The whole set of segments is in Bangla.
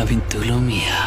Capítulo Mía.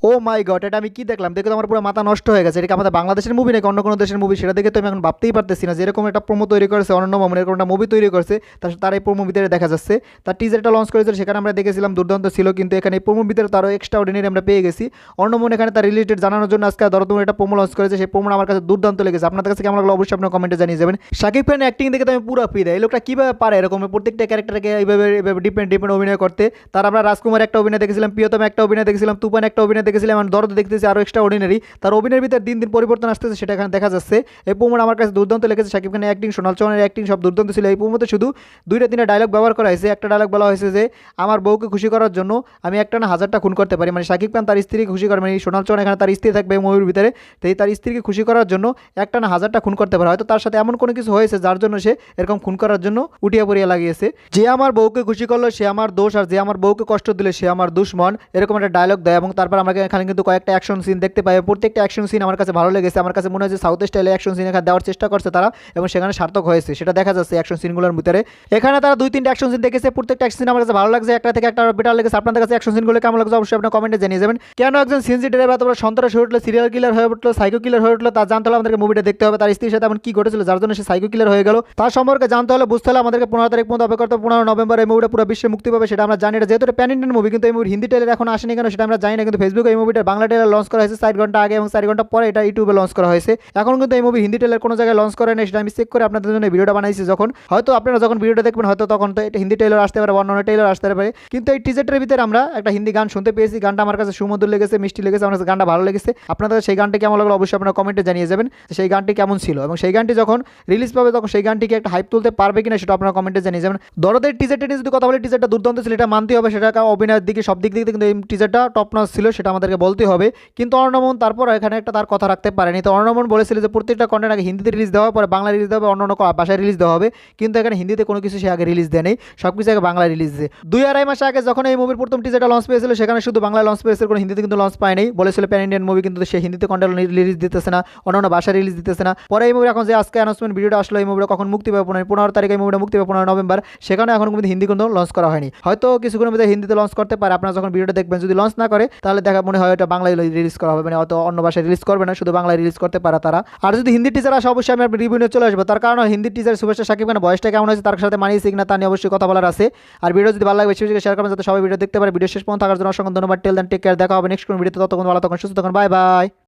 ও মাই গড, এটা আমি কি দেখলাম? দেখে তো আমার পুরো মাথা নষ্ট হয়ে গেছে। এটা কি আমাদের বাংলাদেশের মুভি নাকি অন্য কোনো দেশের মুভি? সেটা দেখে তো আমি এখন ভাবতেই পারতেছি না যে এরকম একটা প্রোমো তৈরি করেছে অনন্য মামুন, এরকম একটা মুভি তৈরি করছে, তার এই প্রোমো ভিতরে দেখা যাচ্ছে। তার টিজারটা লঞ্চ করেছিল, সেখানে আমরা দেখেছিলাম দুর্দান্ত ছিল, কিন্তু এখানে এই প্রোমো ভিতরে তারও এক্সট্রা অর্ডিনারি আমরা পেয়ে গেছি। অন্য মামুন এখানে তার রিলেটেড জানানোর জন্য আজকে দরদম একটা প্রোমো লঞ্চ করেছে, সেই প্রোমো আমার কাছে দুর্দান্ত লেগেছে। আপনাদের কাছে কেমন লাগলো অবশ্যই আপনার কমেন্টে জানিয়ে যাবেন। শাকিব খানের অ্যাক্টিং দেখে তো আমি পুরো ফিদা। এই লোকটা কীভাবে পারে এরকম প্রত্যেকটা ক্যারেক্টারকে এইভাবে ডিপেন্ড অভিনয় করতে? তার আমরা রাজকুমার একটা অভিনয় দেখেছিলাম, প্রিয়তম একটা অভিনয় দেখেছিলাম, তুফান একটা অভিনয় দেখেছিলাম, আমি দরদ দেখতেছি আরও এক্সট্রা অর্ডিনারি। তার অভিনয়ের ভিতরে দিন দিন পরিবর্তন আসতেছে, সেটা এখানে দেখা যাচ্ছে। এই প্রোমোটা আমার কাছে দুর্দান্ত লেগেছে। শাকিব খানের অ্যাক্টিং, সোনাল চৌহানের অ্যাক্টিং সব দুর্দান্ত ছিল। এই প্রোমোতে শুধু 2-3টা ডায়লগ ব্যবহার করা হয়েছে। একটা ডায়লগ বলা হয়েছে যে আমার বউকে খুশি করার জন্য আমি একটা না 1000টা খুন করতে পারি। মানে শাকিব খান তার স্ত্রীকে খুশি করে, মানে সোনাল চৌহান এখানে তার স্ত্রী থাকবে মুভির ভিতরে, তাই তার স্ত্রীকে খুশি করার জন্য একটা না 1000টা খুন করতে পারে। হয়তো তার সাথে এমন কোনো কিছু হয়েছে যার জন্য সে এরকম খুন করার জন্য উঠিয়া পড়িয়া লাগিয়েছে। যে আমার বউকে খুশি করলো সে আমার দোষ, আর যে আমার বউকে কষ্ট দিলে সে আমার দুশ্মন, এরকম একটা ডায়লগ দেয়। এবং তারপর আমরা এখানে কিন্তু কয়েকটা অ্যাকশন সিন দেখতে পাই। প্রত্যেকটা অ্যাকশন সিন আমার কাছে ভালো লেগেছে। আমার কাছে মনে হয় যে সাউথ স্টাইলে অ্যাকশন সিন এখানে দেওয়ার চেষ্টা করছে তারা, এবং সেখানে সার্থক হয়েছে, সেটা দেখা যাচ্ছে অ্যাকশন সিনগুলোর ভিতরে। এখানে তারা 2-3টা অ্যাকশন সিন দেখেছে, প্রত্যেকটা অ্যাকশন সিন আমার কাছে ভালো লাগছে, একটা থেকে একটা বেটার লেগেছে। আপনাদের কাছে অ্যাকশন সিনগুলো কেমন লাগছে অবশ্যই আপনার কমেন্টে জানিয়ে যাবেন। কেন একজন সিনজি ড্রাইভার তোমরা সন্ত্রাস হয়ে উঠলো, সিরিয়াল কিলার হয়ে উঠলো, সাইকো কিলার হয়ে উঠলো, তা জানতে হলে আমাদেরকে মুভিটা দেখতে হবে। তার স্ত্রীর সাথে এমন কি ঘটেছিল যার জন্য সে সাইকো কিলার হয়ে গেল, তার সম্পর্কে জানতে হলে বুঝতে হলে আমাদেরকে 15 তারিখ পর্যন্ত অপেক্ষা করতে হবে। 15 নভেম্বর এই মুভিটা পুরো বিশ্বে মুক্তি পাবে, সেটা আমরা জানি। এটা যেহেতু প্যান ইন্ডিয়ান মুভি, কিন্তু এই মুভির হিন্দি ট্রেলার এখন আসেনি কেন সেটা আমরা জানি না। কিন্তু ফেসবুকে এই মুভিটার বাংলা ট্রেলার লঞ্চ করা হয়েছে 4 ঘন্টা আগে, এবং 4 ঘন্টা পরে এটা ইউটিউবে লঞ্চ করা হয়েছে। এখন কিন্তু এই মুভি হিন্দি ট্রেলার কোনো জায়গায় লঞ্চ করে না, সেটা আমি চেক করে আপনাদের জন্য ভিডিওটা বানাইছি। যখন হয়তো আপনারা যখন ভিডিওটা দেখবেন হয়তো তখন তো এটা হিন্দি ট্রেলার আসতে পারে, অন্য ট্রেলার আসতে পারে। কিন্তু এই টিজারটার ভিতরে আমরা একটা হিন্দি গান শুনতে পেয়েছি। গানটা আমার কাছে সুমধুর লেগেছে, মিষ্টি লেগেছে, আমার কাছে গানটা ভালো লেগেছে। আপনাদের সেই গানটি কেমন লাগলো অবশ্যই আপনারা কমেন্টে জানিয়ে যাবেন সেই গানটি কেমন ছিল, এবং সেই গানটি যখন রিলিজ পাবে তখন সেই গানটিকে একটা হাইপ তুলতে পারবে কিনা সেটা আপনারা কমেন্টে জানিয়ে যাবেন। দরদের টিজারটা নিয়ে যদি কথা বলি, টিজারটা দুর্দান্ত ছিল, এটা মানতে হবে। সেটা অভিনয়ের দিকে সব দিক থেকে কিন্তু এই টিজারটা টপ নচ ছিল, সেটা আমাদেরকে বলতে হবে। কিন্তু অর্ণমোহন তারপর এখানে একটা তার কথা রাখতে পারেনি। তো অর্ণমোহন বলেছিল যে প্রত্যেকটা কন্টেন্ট আগে হিন্দিতে রিলিজ দেওয়া, পরে বাংলা রিলিজ দেওয়া হবে, অন্য ভাষায় রিলিজ দেওয়া হবে। কিন্তু এখানে হিন্দিতে কোনো কিছু সে আগে রিলিজ দেয়নি, সব কিছু আগে বাংলায় রিলিজ দেয়। 2-2.5 মাস আগে যখন এই মুভির প্রথম টিজারটা লঞ্চ পেয়েছিল, সেখানে শুধু বাংলায় লঞ্চ পেয়েছিল, কোনো হিন্দিতে কিন্তু লঞ্চ পায়নি। বলেছিল প্যান ইন্ডিয়ান মুভি, কিন্তু সে হিন্দিতে কন্টেন্ট রিলিজ দিতেছে না, অন্য ভাষায় রিলিজ দিতেছে না। পরে এই মুভি এখন যে আজকে অ্যানাউন্সমেন্ট ভিডিওটা আসলো, এই মুভিটা কখন মুক্তি পাবে? 15 তারিখে এই মুভিটা মুক্তি পাবে, 15 নভেম্বর। সেখানে এখন কিন্তু হিন্দি কিন্তু লঞ্চ করা হয়নি, হয়তো কিছুক্ষণের মধ্যে হিন্দিতে লঞ্চ করতে পারে। আপনারা যখন ভিডিওটা দেখবেন যদি লঞ্চ না করে, তাহলে দেখা মনে হয় এটা বাংলায় রিলিজ করা হবে, মানে হয়তো অন্য ভাষায় রিলিজ করবে না, শুধু বাংলায় রিলিজ করতে পারে তারা। আর যদি হিন্দি টিচার আসে অবশ্যই আমি আপনার রিভিউ নিয়ে চলে আসবো। তার কারণ হিন্দি টিচার সুপারস্টার শাকিব খানের বয়সটা কেমন হয়েছে, তার সাথে মানিয়েছে কিনা তা নিয়ে অবশ্যই কথা বলার আছে। আর ভিডিও যদি ভালো লাগে বেশি বেশি শেয়ার করবেন যাতে সবাই ভিডিও দেখতে পারে। ভিডিও শেষ পর্যন্ত থাকার জন্য অসংখ্য ধন্যবাদ। টেল দেন টেক কেয়ার, দেখা হবে নেক্সট কোন ভিডিওতে। ততক্ষণ ভালো থাকুন, সুস্থ থাকুন, বাই বাই।